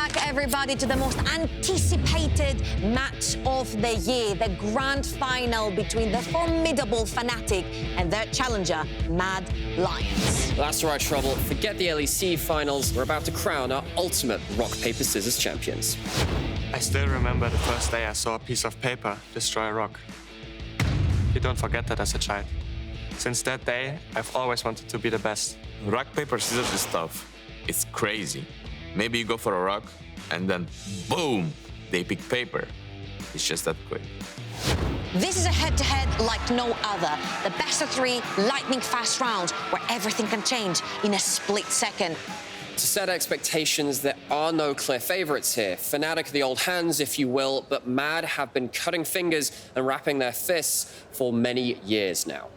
back, everybody, to the most anticipated match of the year, the grand final between the formidable Fnatic and their challenger, Mad Lions. That's right, Trouble. Forget the LEC finals. We're about to crown our ultimate rock, paper, scissors champions. I still remember the first day I saw a piece of paper destroy a rock. You don't forget that as a child. Since that day, I've always wanted to be the best. Rock, paper, scissors is tough. It's crazy. Maybe you go for a rock, and then boom, they pick paper. It's just that quick. This is a head-to-head like no other. The best of three, lightning-fast rounds where everything can change in a split second. To set expectations, there are no clear favorites here. Fnatic, the old hands, if you will, but Mad have been cutting fingers and wrapping their fists for many years now.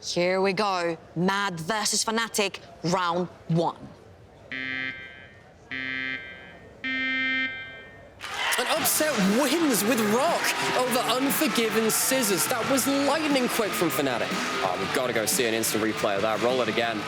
Here we go. Mad versus Fnatic, round one. An upset wins with Rock over Unforgiven Scissors. That was lightning quick from Fnatic. Oh, we've got to go see an instant replay of that. Roll it again.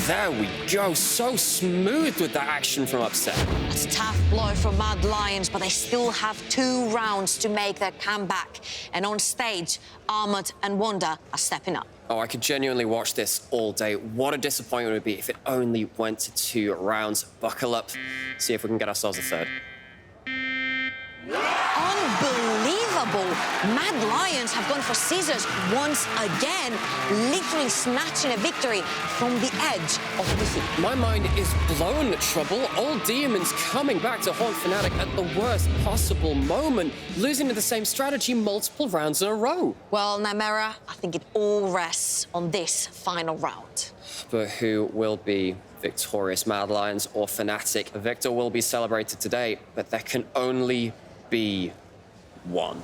There we go. So smooth with the action from Upset. That's a tough blow for Mad Lions, but they still have 2 rounds to make their comeback. And on stage, Armored and Wonder are stepping up. Oh, I could genuinely watch this all day. What a disappointment it would be if it only went to 2 rounds. Buckle up. See if we can get ourselves a third. Unbelievable! Mad Lions have gone for scissors once again, literally snatching a victory from the edge of defeat. My mind is blown, Trouble. Old Demons coming back to haunt Fnatic at the worst possible moment, losing to the same strategy multiple rounds in a row. Well, Nymera, I think it all rests on this final round. But who will be victorious, Mad Lions or Fnatic? A victor will be celebrated today, but there can only be one.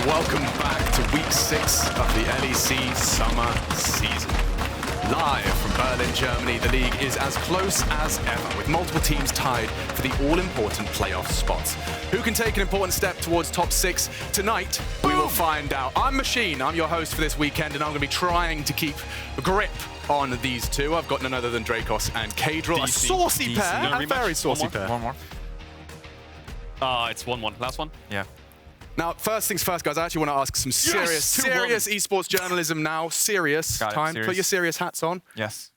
Welcome back to week 6 of the LEC summer season. Live from Berlin, Germany, the league is as close as ever, with multiple teams tied for the all-important playoff spots. Who can take an important step towards top 6? Tonight, we will find out. I'm Machine, I'm your host for this weekend, and I'm going to be trying to keep a grip on these two. I've got none other than Dracos and Kadril, a saucy pair, a very saucy pair. One more. It's 1-1. Last one? Yeah. Now, first things first, guys, I actually want to ask some serious esports journalism now. Serious time. Put your serious hats on. Yes.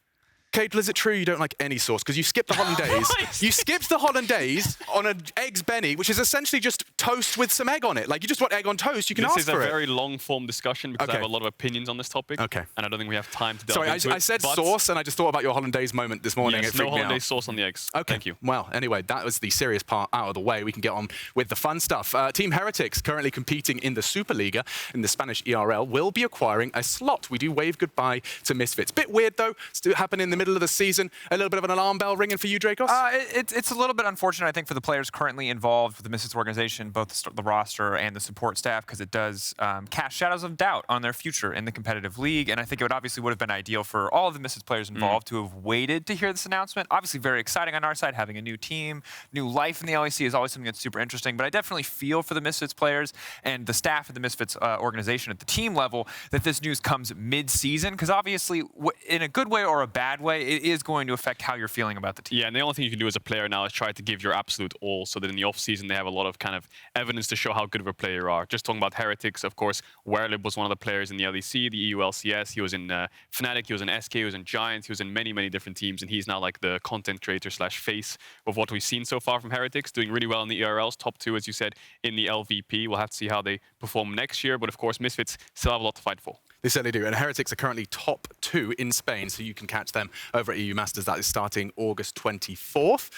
Kadril, is it true you don't like any sauce? Because you skipped the hollandaise. You skipped the hollandaise on an eggs benny, which is essentially just toast with some egg on it. Like, you just want egg on toast, you can ask for it. This is a very long-form discussion because I have a lot of opinions on this topic. Okay. And I don't think we have time to delve into it. Sorry, I said sauce, and I just thought about your hollandaise moment this morning. Yes, no hollandaise sauce on the eggs. Okay. Thank you. Well, anyway, that was the serious part out of the way. We can get on with the fun stuff. Team Heretics, currently competing in the Superliga in the Spanish ERL, will be acquiring a slot. We do wave goodbye to Misfits. Bit weird, though. It's happened in the middle of the season. A little bit of an alarm bell ringing for you, Dracos? It's a little bit unfortunate, I think, for the players currently involved with the Misfits organization, both the roster and the support staff, because it does cast shadows of doubt on their future in the competitive league. And I think it would have been ideal for all of the Misfits players involved to have waited to hear this announcement. Obviously, very exciting on our side. Having a new team, new life in the LEC is always something that's super interesting. But I definitely feel for the Misfits players and the staff of the Misfits organization at the team level that this news comes mid-season, because obviously, in a good way or a bad way, it is going to affect how you're feeling about the team. Yeah, and the only thing you can do as a player now is try to give your absolute all, so that in the off-season they have a lot of kind of evidence to show how good of a player you are. Just talking about Heretics, of course, Werlib was one of the players in the LEC, the EU LCS. He was in Fnatic, he was in SK, he was in Giants, he was in many, many different teams, and he's now like the content creator / face of what we've seen so far from Heretics, doing really well in the ERLs, top 2, as you said, in the LVP. We'll have to see how they perform next year, but of course, Misfits still have a lot to fight for. They certainly do. And Heretics are currently top 2 in Spain, so you can catch them over at EU Masters. That is starting August 24th.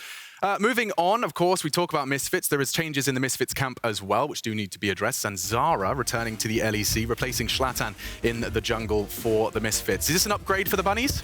Moving on, of course, we talk about Misfits. There is changes in the Misfits camp as well, which do need to be addressed. Zanzara returning to the LEC, replacing Zlatan in the jungle for the Misfits. Is this an upgrade for the Bunnies?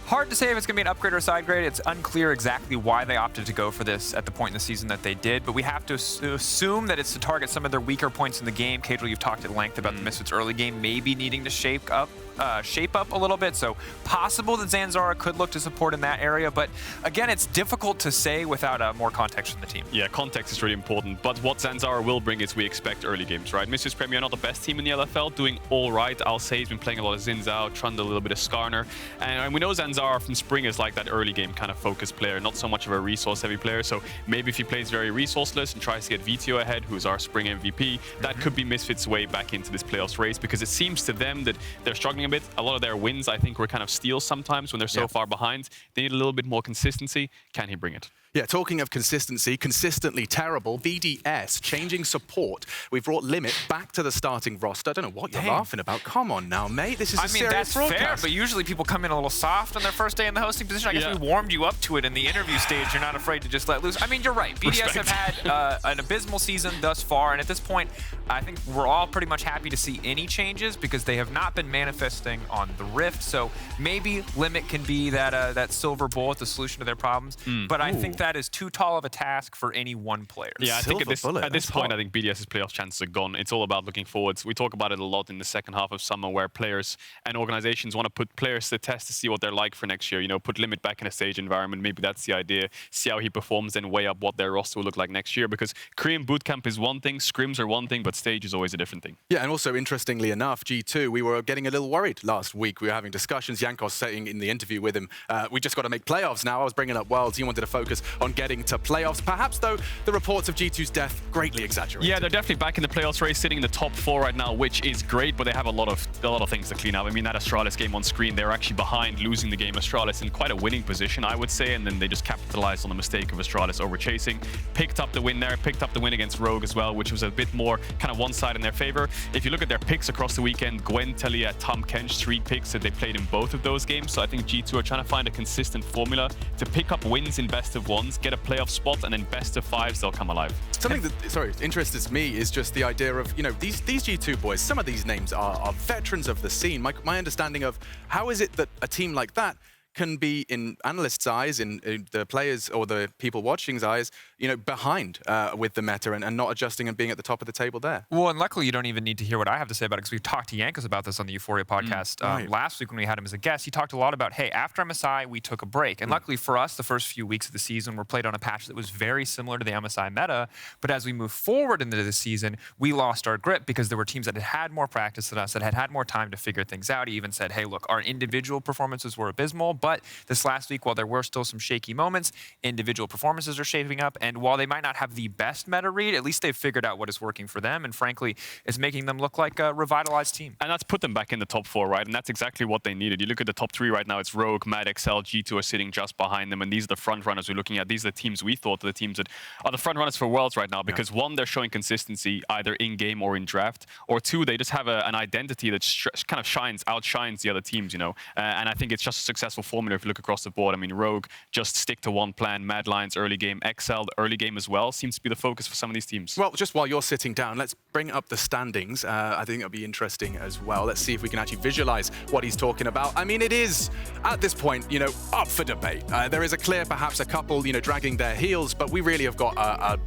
Hard to say if it's going to be an upgrade or a side grade. It's unclear exactly why they opted to go for this at the point in the season that they did, but we have to assume that it's to target some of their weaker points in the game. Cadrell, you've talked at length about the Misfits early game maybe needing to shape up a little bit, so possible that Zanzara could look to support in that area, but again, it's difficult to say without more context from the team. Yeah, context is really important, but what Zanzara will bring is we expect early games, right? Misfits Premier are not the best team in the LFL, doing all right. I'll say he's been playing a lot of Xin Zhao, Trundle, a little bit of Skarner, and we know Zanzara from Spring is like that early game kind of focused player, not so much of a resource-heavy player, so maybe if he plays very resourceless and tries to get VTO ahead, who's our Spring MVP, that could be Misfits' way back into this playoffs race, because it seems to them that they're struggling a bit. A lot of their wins, I think, were kind of steals sometimes when they're so far behind. They need a little bit more consistency. Can he bring it? Yeah, talking of consistency, consistently terrible, BDS changing support. We've brought Limit back to the starting roster. I don't know what you're laughing about. Come on now, mate. This is a serious broadcast. Fair, but usually people come in a little soft on their first day in the hosting position. I guess we warmed you up to it in the interview stage. You're not afraid to just let loose. I mean, you're right. BDS have had an abysmal season thus far, and at this point, I think we're all pretty much happy to see any changes because they have not been manifesting on the Rift. So maybe Limit can be that silver bullet, the solution to their problems. But I think that is too tall of a task for any one player. Yeah, I think at this point, I think BDS's playoff chances are gone. It's all about looking forwards. We talk about it a lot in the second half of summer where players and organizations want to put players to the test to see what they're like for next year. You know, put Limit back in a stage environment. Maybe that's the idea. See how he performs and weigh up what their roster will look like next year. Because Korean bootcamp is one thing, scrims are one thing, but stage is always a different thing. Yeah, and also, interestingly enough, G2, we were getting a little worried last week. We were having discussions. Jankos saying in the interview with him, we just got to make playoffs now. I was bringing up Worlds. He wanted to focus on getting to playoffs. Perhaps, though, the reports of G2's death greatly exaggerated. Yeah, they're definitely back in the playoffs race, sitting in the top 4 right now, which is great, but they have a lot of things to clean up. I mean, that Astralis game on screen, they're actually behind, losing the game. Astralis in quite a winning position, I would say, and then they just capitalized on the mistake of Astralis over chasing. Picked up the win there, picked up the win against Rogue as well, which was a bit more kind of one side in their favor. If you look at their picks across the weekend, Gwen, Talia, Tom Kench, 3 picks that they played in both of those games. So I think G2 are trying to find a consistent formula to pick up wins in best of 1s, get a playoff spot, and then best of 5s, they'll come alive. Something that, interests me is just the idea of, you know, these G2 boys, some of these names are veterans of the scene. My understanding of how is it that a team like that can be, in analysts' eyes, in the players or the people watching's eyes, you know, behind with the meta and not adjusting and being at the top of the table there. Well, and luckily you don't even need to hear what I have to say about it because we've talked to Jankos about this on the Euphoria podcast last week when we had him as a guest. He talked a lot about, hey, after MSI, we took a break. And luckily for us, the first few weeks of the season were played on a patch that was very similar to the MSI meta. But as we move forward into the season, we lost our grip because there were teams that had had more practice than us, that had had more time to figure things out. He even said, hey, look, our individual performances were abysmal, but this last week, while there were still some shaky moments, individual performances are shaping up. And while they might not have the best meta read, at least they've figured out what is working for them. And frankly, it's making them look like a revitalized team. And that's put them back in the top 4, right? And that's exactly what they needed. You look at the top 3 right now, it's Rogue, Mad, XL, G2 are sitting just behind them. And these are the front runners we're looking at. These are the teams we thought are the teams that are the front runners for Worlds right now. Because 1, they're showing consistency either in-game or in draft. Or 2, they just have an identity that kind of outshines the other teams, you know. And I think it's just a successful formula if you look across the board. I mean, Rogue, just stick to one plan. Mad Lions, early game. XL, the early game as well, seems to be the focus for some of these teams. Well, just while you're sitting down, let's bring up the standings. I think it'll be interesting as well. Let's see if we can actually visualize what he's talking about. I mean, it is, at this point, you know, up for debate. There is perhaps a couple, you know, dragging their heels, but we really have got a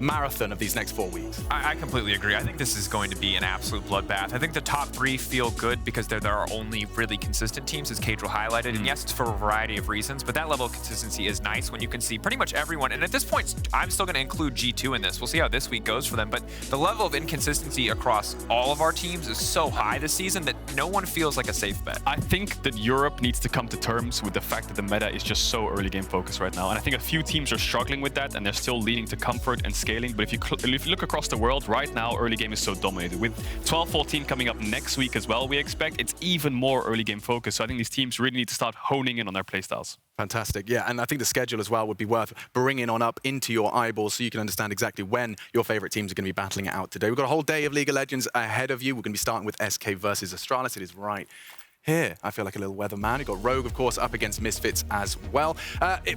marathon of these next 4 weeks. I completely agree. I think this is going to be an absolute bloodbath. I think the top 3 feel good because there are only really consistent teams, as Cadrell highlighted. And yes, it's for a variety of reasons, but that level of consistency is nice when you can see pretty much everyone. And at this point, I'm still going to include G2 in this. We'll see how this week goes for them. But the level of inconsistency across all of our teams is so high this season that no one feels like a safe bet. I think that Europe needs to come to terms with the fact that the meta is just so early game focused right now. And I think a few teams are struggling with that, and they're still leaning to comfort and scaling, but if you look across the world right now, early game is so dominated. With 12-14 coming up next week as well, we expect it's even more early game focused. So I think these teams really need to start honing in on their playstyles. Fantastic, yeah, and I think the schedule as well would be worth bringing on up into your eyeballs so you can understand exactly when your favorite teams are going to be battling it out today. We've got a whole day of League of Legends ahead of you. We're going to be starting with SK versus Astralis. It is right here. I feel like a little weatherman. We've got Rogue, of course, up against Misfits as well.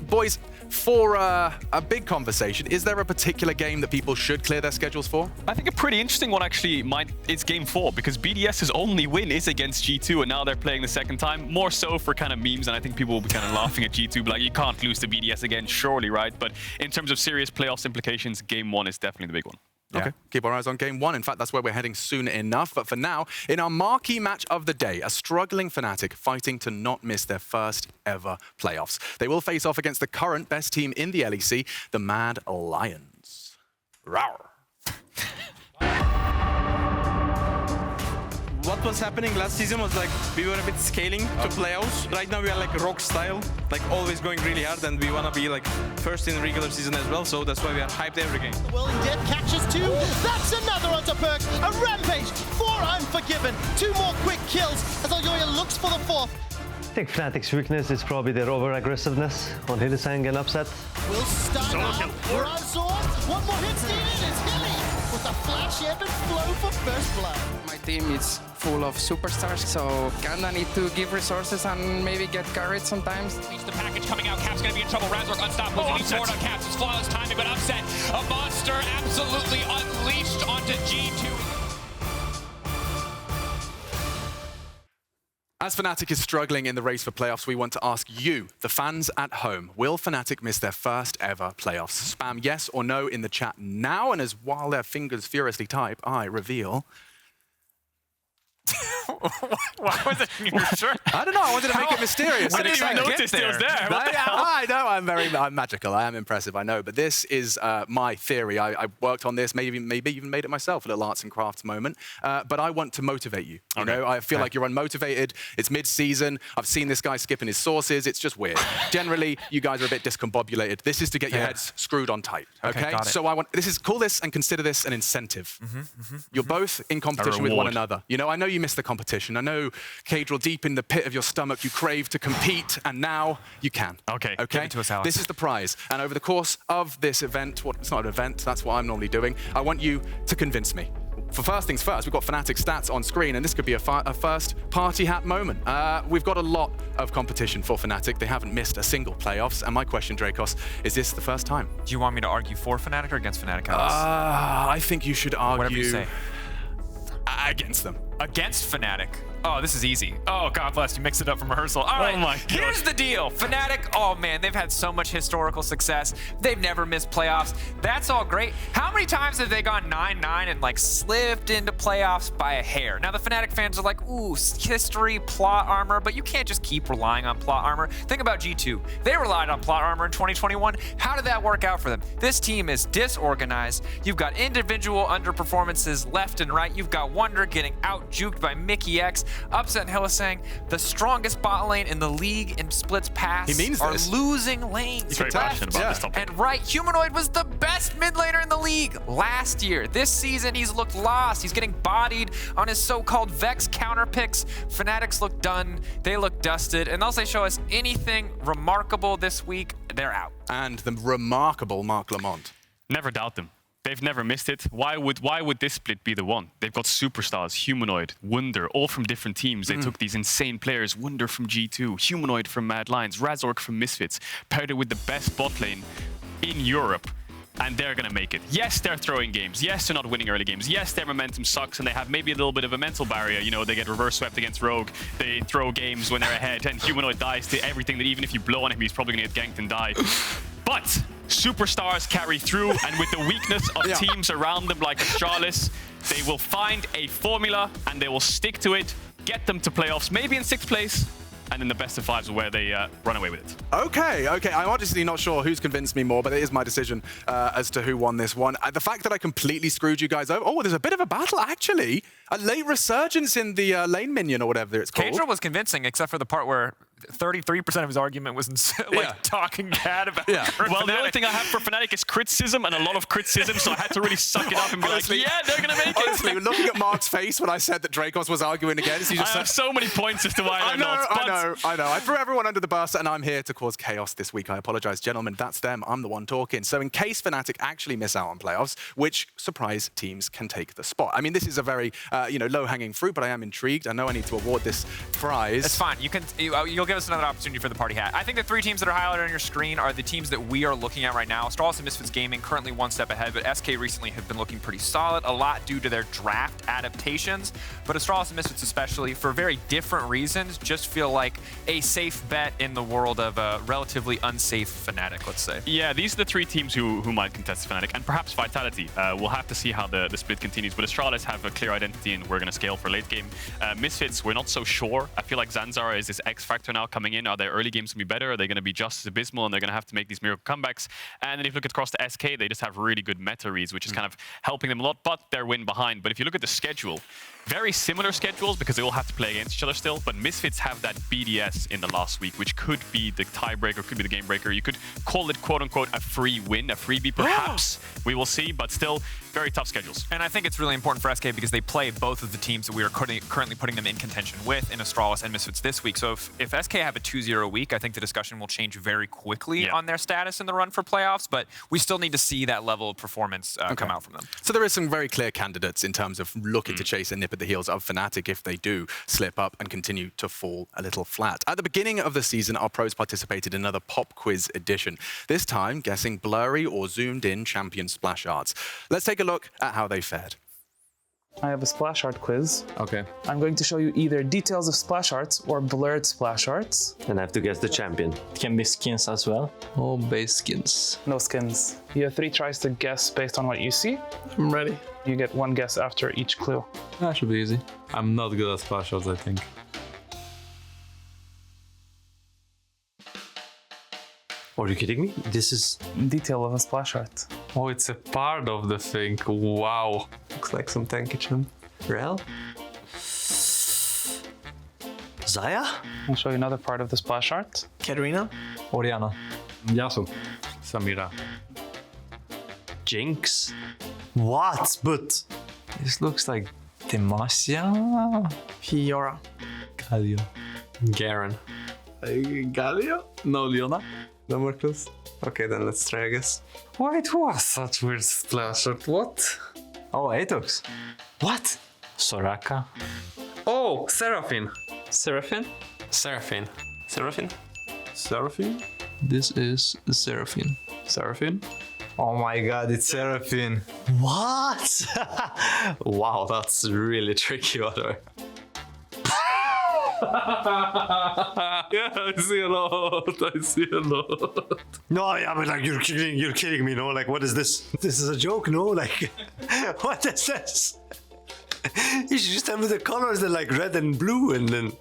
Boys, for a big conversation, is there a particular game that people should clear their schedules for? I think a pretty interesting one actually is Game 4, because BDS's only win is against G2, and now they're playing the second time, more so for kind of memes, and I think people will be kind of laughing at G2, but like, you can't lose to BDS again, surely, right? But in terms of serious playoffs implications, Game 1 is definitely the big one. Yeah. Okay, keep our eyes on Game 1. In fact, that's where we're heading soon enough. But for now, in our marquee match of the day, a struggling Fnatic fighting to not miss their first ever playoffs. They will face off against the current best team in the LEC, the Mad Lions. Rawr. What was happening last season was like we were a bit scaling to playoffs. Right now we are like rock style, like always going really hard, and we want to be like first in regular season as well, so that's why we are hyped every game. The Whirling Death catches 2. That's another onto perk. A rampage. 4 unforgiven. 2 more quick kills as Aljoya looks for the 4th. I think Fnatic's weakness is probably their over-aggressiveness on Hylissang and upset. Will start out. Razor. 1 more hit needed. It's Hilly with a flash ebb and flow for first blood. My team is full of superstars, so kinda need to give resources and maybe get carried sometimes. The package coming out, Cap's gonna be in trouble. Razork unstoppable. He needs forward on Caps. It's flawless timing, but upset. A monster absolutely unleashed onto G2. As Fnatic is struggling in the race for playoffs, we want to ask you, the fans at home, will Fnatic miss their first ever playoffs? Spam yes or no in the chat now, and as while their fingers furiously type, I reveal... Why was it in your shirt? I don't know. I wanted to make it mysterious. I didn't even notice it was there. I know. I'm magical. I am impressive. I know. But this is my theory. I worked on this. Maybe even made it myself. A little arts and crafts moment. But I want to motivate you. You know, I feel like you're unmotivated. It's mid-season. I've seen this guy skipping his sources. It's just weird. Generally, you guys are a bit discombobulated. This is to get your heads screwed on tight. Okay. Got it. So call this and consider this an incentive. You're both in competition with one another. You know, I know you missed the competition. I know, Kadril, deep in the pit of your stomach, you crave to compete, and now you can. Okay. Give it to us, Alex. This is the prize. And over the course of this event, it's not an event, that's what I'm normally doing, I want you to convince me. For first things first, we've got Fnatic stats on screen, and this could be a first party hat moment. We've got a lot of competition for Fnatic. They haven't missed a single playoffs. And my question, Dracos, is this the first time? Do you want me to argue for Fnatic or against Fnatic, Alex? I think you should argue... Whatever you say. Against them. Against Fnatic. Oh, this is easy. Oh, God bless you. Mixed it up from rehearsal. All right, oh my God. Here's the deal. Fnatic, oh man, they've had so much historical success. They've never missed playoffs. That's all great. How many times have they gone 9-9 and like slipped into playoffs by a hair? Now the Fnatic fans are like, ooh, history, plot armor, but you can't just keep relying on plot armor. Think about G2. They relied on plot armor in 2021. How did that work out for them? This team is disorganized. You've got individual underperformances left and right. You've got Wunder getting out-juked by Mickey X. Upset Hylissang, the strongest bot lane in the league in splits past, are losing lanes. He's very passionate about this topic. And right, Humanoid was the best mid laner in the league last year. This season, he's looked lost. He's getting bodied on his so-called Vex counter picks. Fanatics look done. They look dusted. Unless they show us anything remarkable this week, they're out. And the remarkable Mark Lamont. Never doubt them. They've never missed it. Why would this split be the one? They've got superstars, Humanoid, Wunder, all from different teams. They took these insane players, Wunder from G2, Humanoid from Mad Lions, Razork from Misfits, paired it with the best bot lane in Europe, and they're going to make it. Yes, they're throwing games. Yes, they're not winning early games. Yes, their momentum sucks, and they have maybe a little bit of a mental barrier. You know, they get reverse swept against Rogue. They throw games when they're ahead, and Humanoid dies to everything that even if you blow on him, he's probably going to get ganked and die. But superstars carry through, and with the weakness of teams around them like Astralis, they will find a formula and they will stick to it, get them to playoffs, maybe in 6th place, and in the best of 5s where they run away with it. Okay. I'm obviously not sure who's convinced me more, but it is my decision as to who won this one. The fact that I completely screwed you guys over. Oh, there's a bit of a battle, actually. A late resurgence in the lane minion or whatever it's called. Kadril was convincing, except for the part where 33% of his argument was talking bad about Well, the only thing I have for Fnatic is criticism and a lot of criticism, so I had to really suck it up and be Honestly, like, yeah, they're going to make it. Honestly, looking at Mark's face when I said that Dracos was arguing against, he just I have so many points as to why I they're know, not. I know. I threw everyone under the bus, and I'm here to cause chaos this week. I apologize, gentlemen. That's them. I'm the one talking. So in case Fnatic actually miss out on playoffs, which surprise teams can take the spot? I mean, this is a very low-hanging fruit, but I am intrigued. I know I need to award this prize. It's fine. You'll give us another opportunity for the party hat. I think the 3 teams that are highlighted on your screen are the teams that we are looking at right now. Astralis and Misfits Gaming currently 1 step ahead, but SK recently have been looking pretty solid, a lot due to their draft adaptations. But Astralis and Misfits especially, for very different reasons, just feel like a safe bet in the world of a relatively unsafe Fnatic, let's say. Yeah, these are the 3 teams who might contest Fnatic, and perhaps Vitality. We'll have to see how the split continues, but Astralis have a clear identity and we're going to scale for late game. Misfits, we're not so sure. I feel like Zanzara is this X factor now coming in. Are their early games going to be better? Are they going to be just as abysmal and they're going to have to make these miracle comebacks? And then if you look across the SK, they just have really good meta reads, which is kind of helping them a lot, but they're win behind. But if you look at the schedule, very similar schedules because they all have to play against each other still, but Misfits have that BDS in the last week, which could be the tiebreaker, could be the game breaker. You could call it quote-unquote a free win, a freebie perhaps. We will see, but still very tough schedules. And I think it's really important for SK because they play both of the teams that we are currently putting them in contention with in Astralis and Misfits this week. So if SK have a 2-0 week, I think the discussion will change very quickly on their status in the run for playoffs, but we still need to see that level of performance come out from them. So there is some very clear candidates in terms of looking to chase a nip at the heels of Fnatic if they do slip up and continue to fall a little flat. At the beginning of the season, our pros participated in another pop quiz edition, this time guessing blurry or zoomed in champion splash arts. Let's take a look at how they fared. I have a splash art quiz. Okay. I'm going to show you either details of splash arts or blurred splash arts. And I have to guess the champion. It can be skins as well. Oh, base skins. No skins. You have 3 tries to guess based on what you see. I'm ready. You get 1 guess after each clue. That should be easy. I'm not good at splash arts, I think. Are you kidding me? This is detail of a splash art. Oh, it's a part of the thing. Wow. Looks like some tanky champ. Rel? Zaya? I'll show you another part of the splash art. Katarina? Oriana. Yasuo. Samira. Jinx? What? But this looks like Demacia. Fiora. Galio. Garen. Galio? No, Leona. no more clues. Okay, then let's try, I guess. Why it was such weird splash art? What? Oh, Atox. What? Soraka. Oh, Seraphine. Seraphine? Seraphine. Seraphine? Seraphine? This is Seraphine. Seraphine? Oh my god, it's Seraphine. What? Wow, that's really tricky, by the way. Yeah, I see a lot. I see a lot. No, yeah, but like you're kidding me, no? Like, what is this? This is a joke, no? Like, what is this? You should just tell me the colors, they're like red and blue, and then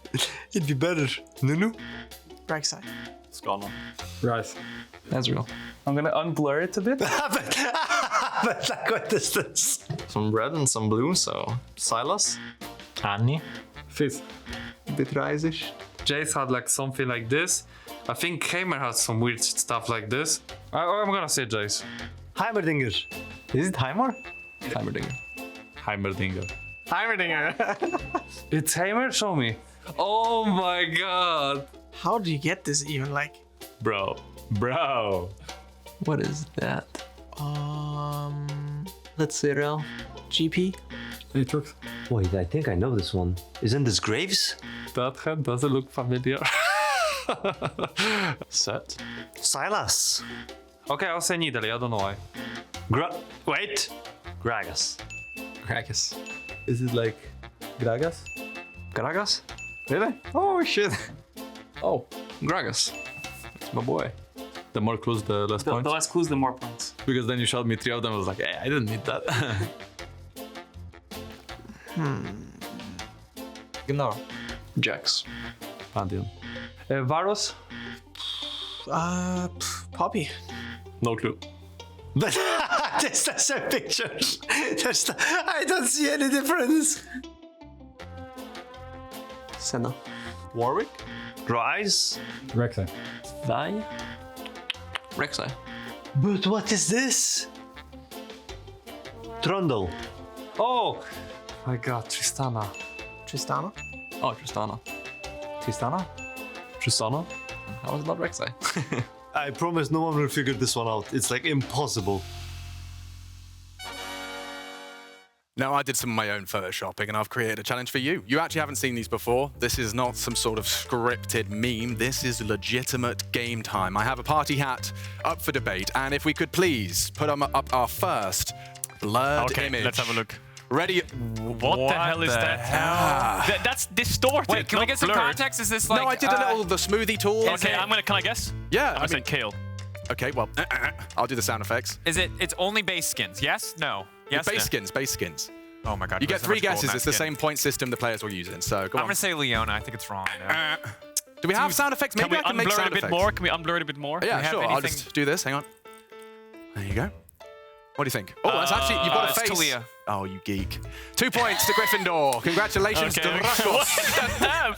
it'd be better. Nunu? Right side. Scala. Right. Ezreal. I'm gonna unblur it a bit. But like, what is this? Some red and some blue, so Silas. Annie. Fizz. Bit rise-ish. Jace had like something like this. I think Heimer has some weird stuff like this. I'm gonna say Jace. Heimerdinger. Is it Heimer? Heimerdinger. Heimerdinger. Heimerdinger. It's Heimer? Show me. Oh my god. How do you get this even? Like, bro. What is that? Let's say Rel. GP. Aatrox. Wait, I think I know this one. Isn't this Graves? That head doesn't look familiar. Set. Silas. Okay, I'll say Nidalee, I don't know why. Wait. Gragas. Gragas. Is it like Gragas? Gragas? Really? Oh shit. Oh, Gragas. That's my boy. The more clues, the less points. The less clues, the more points. Because then you showed me 3 of them, I was like, hey, I didn't need that. Gnar. Jax. Pantheon. Varus? Poppy. No clue. But just as a picture. I don't see any difference. Senna. Warwick? Rise? Rek'Sai. Vi? Rek'Sai. But what is this? Trundle. Oh my god, Tristana. Tristana? Oh, Tristana. Tristana? Tristana? How is it not Rek'Sai? I promise no one will figure this one out. It's like impossible. Now, I did some of my own photoshopping and I've created a challenge for you. You actually haven't seen these before. This is not some sort of scripted meme. This is legitimate game time. I have a party hat up for debate, and if we could please put up our first blurred image. Let's have a look. Ready? What the hell is that? That's distorted. Wait, can we get some blurred. context? Is this like... No, I did the smoothie tool. Okay, can I guess? Yeah. I said kale. Okay, well, I'll do the sound effects. It's only base skins? Yes? No? Yes? Base skins. Oh my god. You get so 3 much gold in guesses. that It's the skin. same point system the players will use it. So go on. I'm gonna say Leona. I think it's wrong. No. Do we have sound effects? Maybe I can make sound Can we unblur it a bit effects. more? Can we unblur it a bit more? Yeah, have sure. I'll anything- just do this. Hang on. There you go. What do you think? Oh, that's actually, you've got a it's face. Talia. Oh, you geek. 2 points to Gryffindor. Congratulations, Okay. Dracos. What the hell?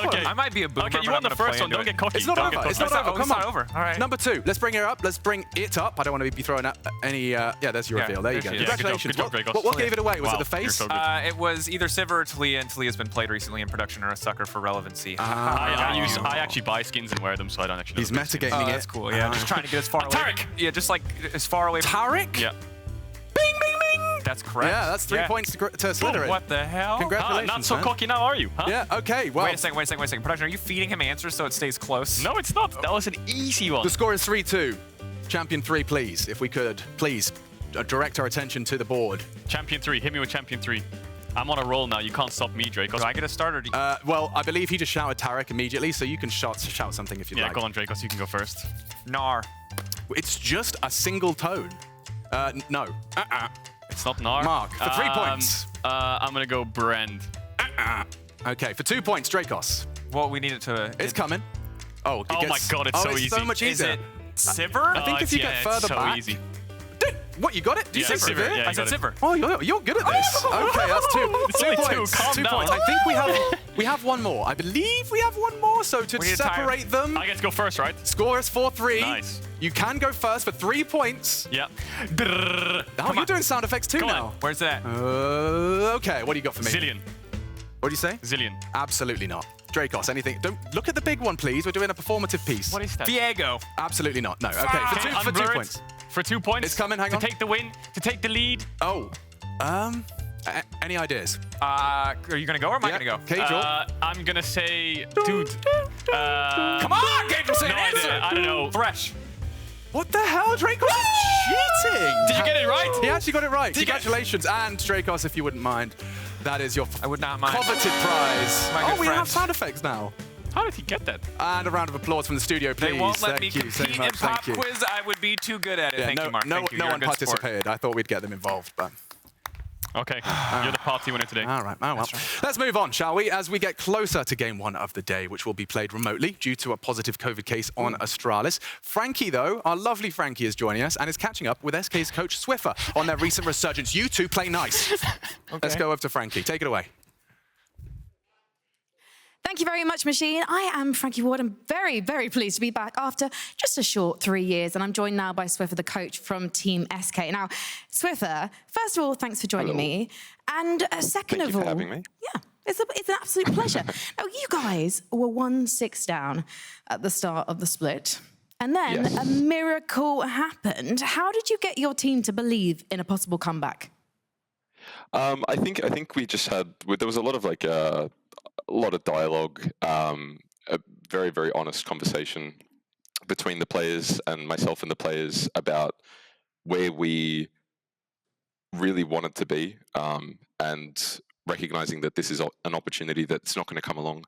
Okay, I might be a boomer. Okay, you but won I'm the gonna play first one. into Don't it. get cocky. It's not Don't over. get It's cocky. not over. Come on. over. All right. Number 2. Let's bring her up. Let's bring it up. I don't want to be throwing up any... yeah, there's your Yeah, reveal. There you there go. she is. Yeah, Congratulations. good job, Dracos. What gave it away? Was Wow, it the you're face? so good. It was either Sivir or Talia, and Talia's been played recently in production or a sucker for relevancy. I actually buy skins and wear them, so I don't actually. He's know the metagaming Oh, it. that's cool. Yeah, just trying to get as far away. Tarek! Yeah, just like as far away. Tarek? Yeah. Bing, bing, bing. That's correct. Yeah, that's 3 points to Slytherin. What the hell? Congratulations, Not so man. cocky now, are you? Huh? Yeah, okay, well... Wait a second. Production, are you feeding him answers so it stays close? No, it's not. That was an easy one. The score is 3-2. Champion 3, please, if we could. Please, direct our attention to the board. Champion 3. Hit me with Champion 3. I'm on a roll now. You can't stop me, Dracos. Do I get a start or do you... Well, I believe he just shouted Tarek immediately, so you can shout something if you Yeah, like. go on, Dracos. You can go first. Nar. It's just a single tone. No. It's not Nar. Mark, for 3 points. I'm going to go Brand. Okay, for 2 points, Dracos. Well, we need it to... It's coming. Oh, my God, it's so it's easy. so much Is easier. it Sivir? I think if you get further so back... easy. What, you got it? Yeah, Sivir. Yeah, I said Sivir. Oh, you're good at this. Okay, that's 2. It's 2 only two. points. Calm 2 down. points. I think we have one more. I believe we have one more, so to We need to tie 'em. separate them... I get to go first, right? Score is 4-3. Nice. You can go first for 3 points. Yeah. Oh, you're doing sound effects too Go now. on. Where's that? Okay, what do you got for me? Zillion. What do you say? Zillion. Absolutely not. Dracos, anything? Don't look at the big one, please. We're doing a performative piece. What is that? Viego. Absolutely not. No. Okay, Okay, for 2 unblur it. points. For 2 points. It's coming, hang on. To take the win, to take the lead. Oh. Any ideas? Are you gonna go or am I gonna go? Cadril. I'm gonna say, dude. Come on, Cadril, say no an answer. idea. I don't know. Thresh. What the hell? Dracos is cheating. Did you get it right? He actually got it right. Did you get- Congratulations. And Dracos, if you wouldn't mind, that is your I would not mind. coveted prize. My Oh, good we have friend. sound effects now. How did he get that? And a round of applause from the studio, please. They won't let me Thank you so compete in much. pop Thank you. quiz. I would be too good at it. Yeah, Thank you, Mark. no Thank you. one You're a good sport. participated. I thought we'd get them involved, but... Okay, you're the party winner today. All right, oh well. Let's move on, shall we? As we get closer to game 1 of the day, which will be played remotely due to a positive COVID case on Astralis. Frankie, though, our lovely Frankie, is joining us and is catching up with SK's coach Swiffer on their recent resurgence. You two play nice. Let's go over to Frankie. Take it away. Thank you very much, Machine. I am Frankie Ward. I'm very, very pleased to be back after just a short 3 years. And I'm joined now by Swiffer, the coach from Team SK. Now, Swiffer, first of all, thanks for joining me. And second Thank of you all, for having me. yeah, it's an absolute pleasure. Now, you guys were 1-6 down at the start of the split. And then Yes. a miracle happened. How did you get your team to believe in a possible comeback? I think we just had there was a lot of a lot of dialogue, a very, very honest conversation between the players and myself and the players about where we really wanted to be, and recognizing that this is an opportunity that's not going to come along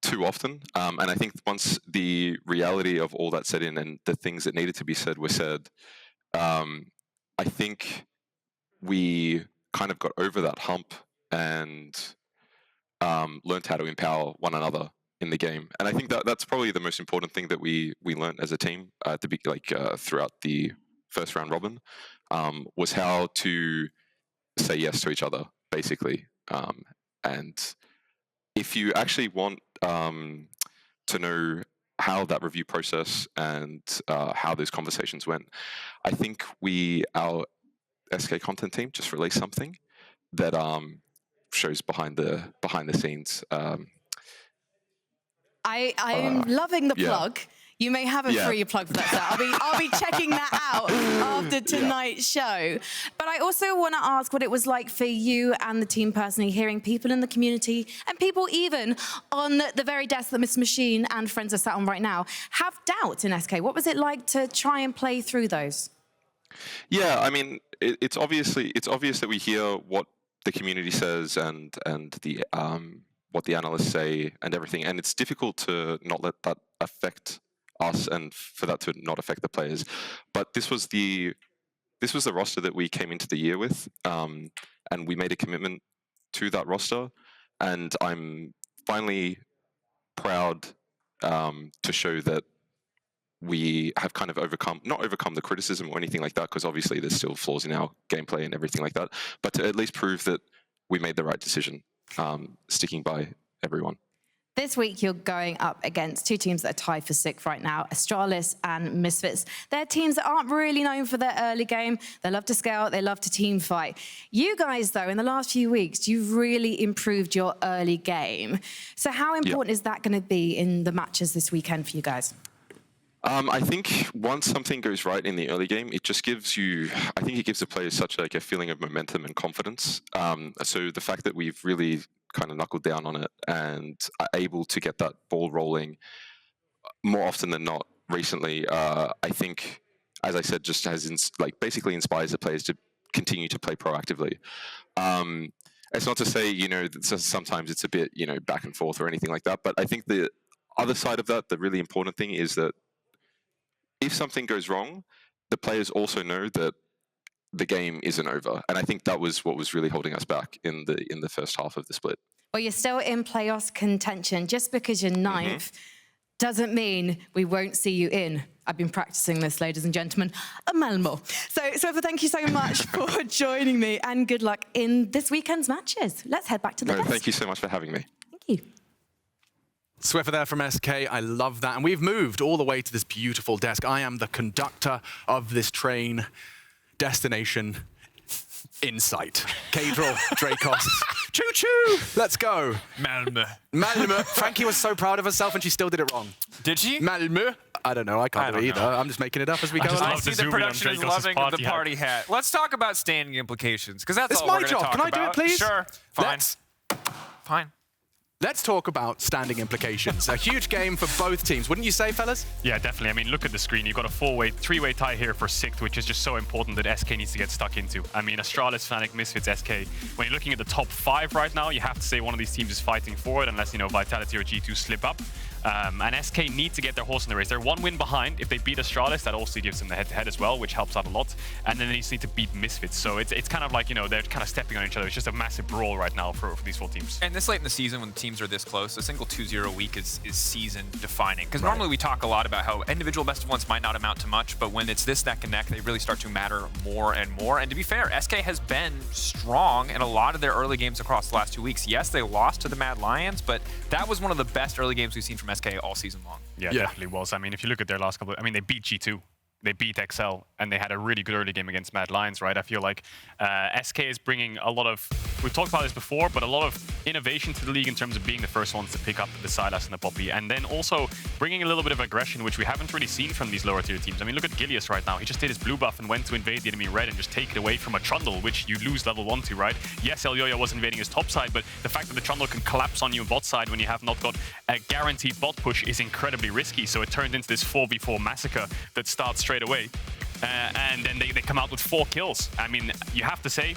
too often. And I think once the reality of all that set in and the things that needed to be said were said, I think we kind of got over that hump and learned how to empower one another in the game. And I think that that's probably the most important thing that we learned as a team to be throughout the first round robin, was how to say yes to each other, basically. And if you actually want to know how that review process and how those conversations went. I think our SK content team just released something that shows behind the scenes. I'm loving the plug. You may have a free plug for that. So I'll be checking that out after tonight's show. But I also want to ask what it was like for you and the team personally, hearing people in the community and people even on the very desk that Miss Machine and friends are sat on right now have doubts in SK. What was it like to try and play through those? Yeah, I mean, it's obvious that we hear what the community says and the what the analysts say and everything, and it's difficult to not let that affect us and for that to not affect the players. But this was the roster that we came into the year with, and we made a commitment to that roster, and I'm finally proud to show that we have kind of not overcome the criticism or anything like that, because obviously there's still flaws in our gameplay and everything like that, but to at least prove that we made the right decision, sticking by everyone. This week, you're going up against two teams that are tied for 6th right now, Astralis and Misfits. They're teams that aren't really known for their early game. They love to scout, they love to team fight. You guys, though, in the last few weeks, you've really improved your early game. So how important is that going to be in the matches this weekend for you guys? I think once something goes right in the early game, it just gives you, I think it gives the players such like a feeling of momentum and confidence. So the fact that we've really kind of knuckled down on it and are able to get that ball rolling more often than not recently, I think, as I said, just has basically inspires the players to continue to play proactively. It's not to say, that sometimes it's a bit, back and forth or anything like that, but I think the other side of that, the really important thing is that if something goes wrong, the players also know that the game isn't over. And I think that was what was really holding us back in the first half of the split. Well, you're still in playoffs contention. Just because you're 9th doesn't mean we won't see you in. I've been practicing this, ladies and gentlemen, a Malmo. So, Swiffer, thank you so much for joining me and good luck in this weekend's matches. Let's head back to the desk. Thank you so much for having me. Thank you. Swiffer there from SK, I love that. And we've moved all the way to this beautiful desk. I am the conductor of this train. Destination Insight. Cadril, Dracos. Choo-choo! Let's go. Malmö. Malmö. Frankie was so proud of herself and she still did it wrong. Did she? Malmö. I don't know. I can't do it either. I'm just making it up as we go along. I see the production is loving the party hat. Let's talk about standing implications, because that's it's all my we're going to job. talk Can I about. do it, please? Sure. Fine. Fine. Let's talk about standing implications. A huge game for both teams, wouldn't you say, fellas? Yeah, definitely. I mean, look at the screen. You've got a three-way tie here for 6th, which is just so important that SK needs to get stuck into. I mean, Astralis, Fanatic, Misfits, SK. When you're looking at the top 5 right now, you have to say one of these teams is fighting for it, unless, Vitality or G2 slip up. And SK need to get their horse in the race. They're 1 win behind. If they beat Astralis, that also gives them the head-to-head as well, which helps out a lot. And then they just need to beat Misfits. So it's kind of like, they're kind of stepping on each other. It's just a massive brawl right now for these 4 teams. And this late in the season, when teams are this close, a single 2-0 week is season-defining. Because normally we talk a lot about how individual best-of-ones might not amount to much, but when it's this neck and neck, they really start to matter more and more. And to be fair, SK has been strong in a lot of their early games across the last 2 weeks. Yes, they lost to the Mad Lions, but that was one of the best early games we've seen from SK all season long. Yeah, definitely was. I mean, if you look at their last couple, they beat G2. They beat XL, and they had a really good early game against Mad Lions, right? I feel like SK is bringing a lot of, we've talked about this before, but a lot of innovation to the league in terms of being the first ones to pick up the Silas and the Poppy, and then also bringing a little bit of aggression, which we haven't really seen from these lower tier teams. I mean, look at Gilius right now. He just did his blue buff and went to invade the enemy red and just take it away from a Trundle, which you lose level 1 to, right? Yes, Elyoya was invading his top side, but the fact that the Trundle can collapse on you bot side when you have not got a guaranteed bot push is incredibly risky, so it turned into this 4v4 massacre that starts straight away. And then they come out with 4 kills. I mean, you have to say,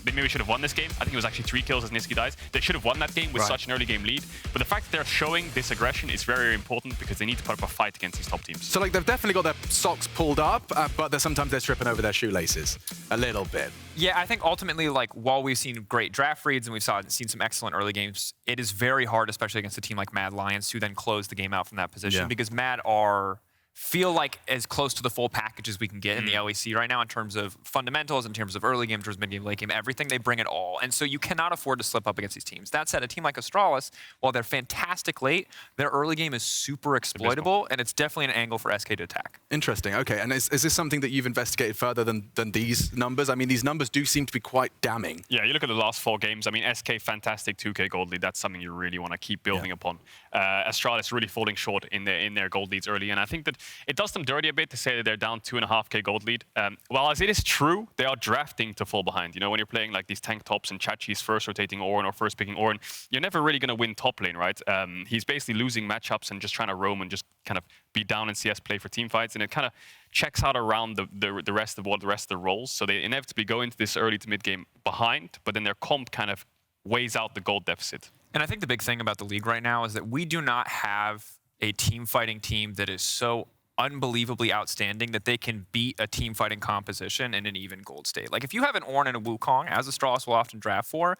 they maybe should have won this game. I think it was actually 3 kills as Nisqy dies. They should have won that game with such an early game lead. But the fact that they're showing this aggression is very, very important because they need to put up a fight against these top teams. So, they've definitely got their socks pulled up, but sometimes they're tripping over their shoelaces a little bit. Yeah, I think ultimately, while we've seen great draft reads and we've seen some excellent early games, it is very hard, especially against a team like Mad Lions, to then close the game out from that position because Mad are feel like as close to the full package as we can get in the LEC right now in terms of fundamentals, in terms of early game, in terms of mid game, late game, everything. They bring it all. And so you cannot afford to slip up against these teams. That said, a team like Astralis, while they're fantastic late, their early game is super exploitable, and it's definitely an angle for SK to attack. Interesting. Okay. And is this something that you've investigated further than these numbers? I mean, these numbers do seem to be quite damning. Yeah, you look at the last 4 games. I mean, SK, fantastic 2K gold lead. That's something you really want to keep building upon. Astralis really falling short in their gold leads early, and I think that it does them dirty a bit to say that they're down 2.5K gold lead. While as it is true, they are drafting to fall behind. You know, when you're playing like these tank tops and Chachi's first rotating Ornn or first picking Ornn, you're never really going to win top lane, right? He's basically losing matchups and just trying to roam and just kind of be down in CS play for team fights, and it kind of checks out around the rest of the roles. So they inevitably go into this early to mid game behind, but then their comp kind of weighs out the gold deficit. And I think the big thing about the league right now is that we do not have a team fighting team that is so unbelievably outstanding that they can beat a team fighting composition in an even gold state. Like if you have an Ornn and a Wukong, as Astralis will often draft for,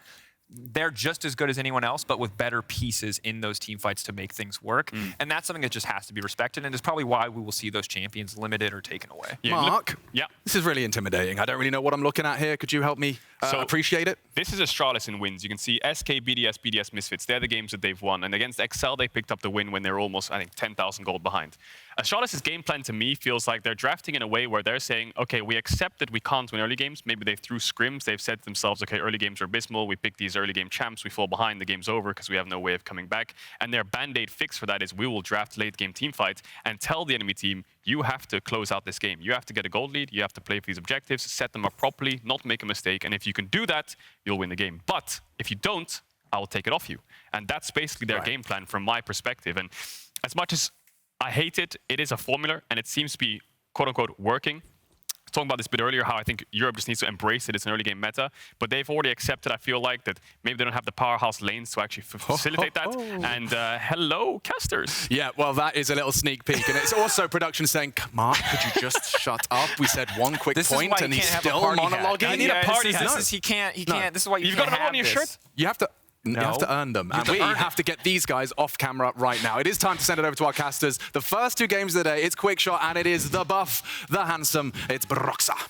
they're just as good as anyone else, but with better pieces in those team fights to make things work. And that's something that just has to be respected, and is probably why we will see those champions limited or taken away. Yeah, Mark, this is really intimidating. I don't really know what I'm looking at here. Could you help me appreciate it? This is Astralis in wins. You can see SK, BDS, Misfits. They're the games that they've won. And against Excel, they picked up the win when they're almost, I think, 10,000 gold behind. Astralis' game plan to me feels like they're drafting in a way where they're saying, okay, we accept that we can't win early games. Maybe they've through scrims, they've said to themselves, okay, early games are abysmal. We pick these early game champs. We fall behind. The game's over because we have no way of coming back. And their band-aid fix for that is we will draft late game team fights and tell the enemy team, you have to close out this game. You have to get a gold lead. You have to play for these objectives, set them up properly, not make a mistake. And if you can do that, you'll win the game. But if you don't, I'll take it off you. And that's basically their game plan from my perspective. And as much as I hate it, it is a formula, and it seems to be, quote-unquote, working. I was talking about this a bit earlier, how I think Europe just needs to embrace it. It's an early game meta, but they've already accepted, I feel like, that maybe they don't have the powerhouse lanes to actually facilitate that. And hello, casters. Yeah, well, that is a little sneak peek. And it's also production saying, Mark, could you just shut up? We said one quick point, and he's still monologuing. I need a party hat. He can't. This is why you've got it on your shirt? You have to... You have to earn them, and we have to get these guys off camera right now. It is time to send it over to our casters. The first 2 games of the day, it's Quick Shot, and it is the buff, the handsome, it's Broxa.